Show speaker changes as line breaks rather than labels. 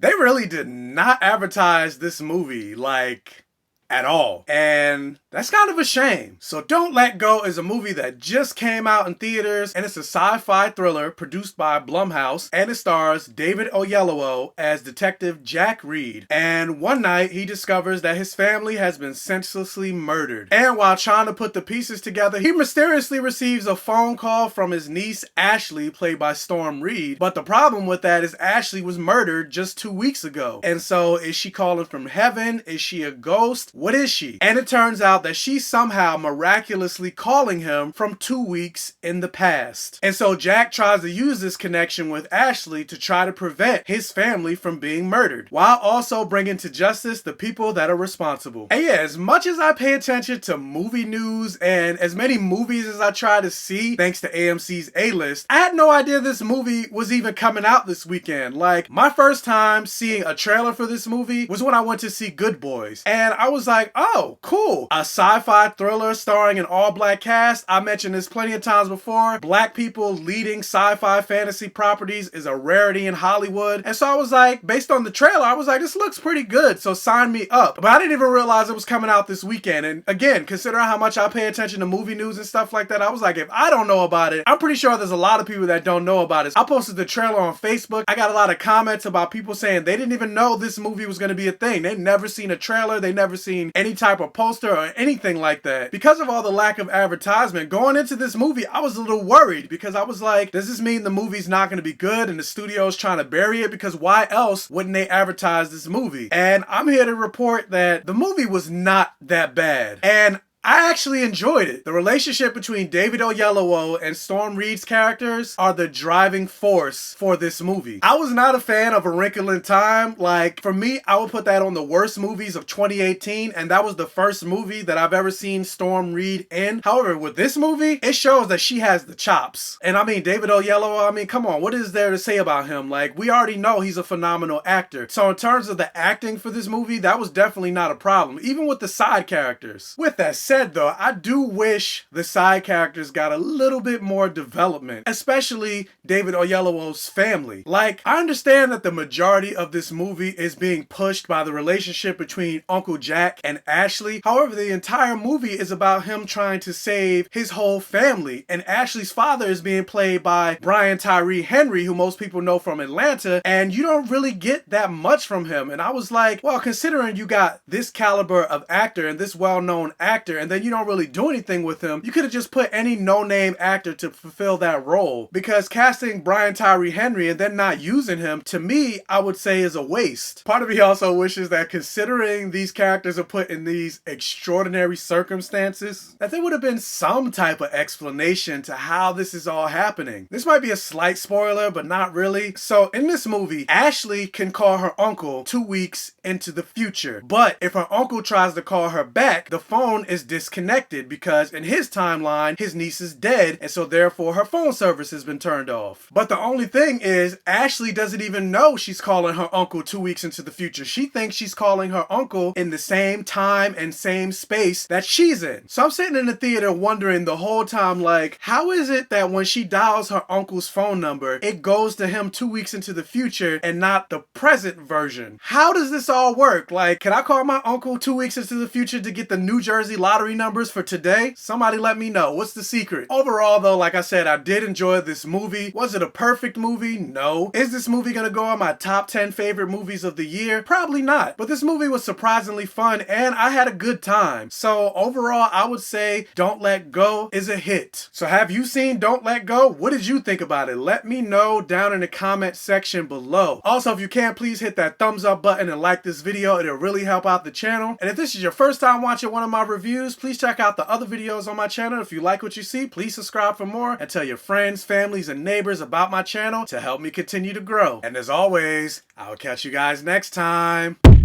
They really did not advertise this movie, like, at all. And that's kind of a shame. So Don't Let Go is a movie that just came out in theaters, and it's a sci-fi thriller produced by Blumhouse, and it stars David Oyelowo as Detective Jack Reed. And one night, he discovers that his family has been senselessly murdered. And while trying to put the pieces together, he mysteriously receives a phone call from his niece, Ashley, played by Storm Reed. But the problem with that is Ashley was murdered just 2 weeks ago. And so, is she calling from heaven? Is she a ghost? What is she? And it turns out that she's somehow miraculously calling him from 2 weeks in the past. And so Jack tries to use this connection with Ashley to try to prevent his family from being murdered, while also bringing to justice the people that are responsible. And yeah, as much as I pay attention to movie news and as many movies as I try to see thanks to AMC's A-List, I had no idea this movie was even coming out this weekend. Like, my first time seeing a trailer for this movie was when I went to see Good Boys. And I was like, oh, cool. A sci-fi thriller starring an all-black cast. I mentioned this plenty of times before. Black people leading sci-fi fantasy properties is a rarity in Hollywood. And so I was like, based on the trailer, I was like, this looks pretty good, so sign me up. But I didn't even realize it was coming out this weekend. And again, considering how much I pay attention to movie news and stuff like that, I was like, if I don't know about it, I'm pretty sure there's a lot of people that don't know about it. I posted the trailer on Facebook. I got a lot of comments about people saying they didn't even know this movie was going to be a thing. They'd never seen a trailer. They never seen any type of poster or anything like that. Because of all the lack of advertisement, going into this movie, I was a little worried because I was like, does this mean the movie's not going to be good and the studio's trying to bury it? Because why else wouldn't they advertise this movie? And I'm here to report that the movie was not that bad. And I actually enjoyed it. The relationship between David Oyelowo and Storm Reed's characters are the driving force for this movie. I was not a fan of A Wrinkle in Time. Like, for me, I would put that on the worst movies of 2018, and that was the first movie that I've ever seen Storm Reed in. However, with this movie, it shows that she has the chops. And I mean, David Oyelowo, I mean, come on, what is there to say about him? Like, we already know he's a phenomenal actor. So in terms of the acting for this movie, that was definitely not a problem, even with the side characters. With that said, though, I do wish the side characters got a little bit more development, especially David Oyelowo's family. Like, I understand that the majority of this movie is being pushed by the relationship between Uncle Jack and Ashley. However, the entire movie is about him trying to save his whole family, and Ashley's father is being played by Brian Tyree Henry, who most people know from Atlanta, and you don't really get that much from him. And I was like, well, considering you got this caliber of actor and this well-known actor, and then you don't really do anything with him, you could have just put any no-name actor to fulfill that role. Because casting Brian Tyree Henry and then not using him, to me, I would say is a waste. Part of me also wishes that, considering these characters are put in these extraordinary circumstances, that there would have been some type of explanation to how this is all happening. This might be a slight spoiler, but not really. So in this movie, Ashley can call her uncle 2 weeks into the future. But if her uncle tries to call her back, the phone is disconnected because in his timeline, his niece is dead, and so therefore her phone service has been turned off. But the only thing is, Ashley doesn't even know she's calling her uncle 2 weeks into the future. She thinks she's calling her uncle in the same time and same space that she's in. So I'm sitting in the theater wondering the whole time, like, how is it that when she dials her uncle's phone number, it goes to him 2 weeks into the future and not the present version? How does this all work? Like, can I call my uncle 2 weeks into the future to get the New Jersey lottery numbers for today? Somebody let me know. What's the secret? Overall, though, like I said, I did enjoy this movie. Was it a perfect movie? No. Is this movie gonna go on my top 10 favorite movies of the year? Probably not. But this movie was surprisingly fun and I had a good time. So overall, I would say Don't Let Go is a hit. So have you seen Don't Let Go? What did you think about it? Let me know down in the comment section below. Also, if you can, please hit that thumbs up button and like this video. It'll really help out the channel. And if this is your first time watching one of my reviews, please check out the other videos on my channel. If you like what you see, please subscribe for more and tell your friends, families, and neighbors about my channel to help me continue to grow. And as always, I'll catch you guys next time.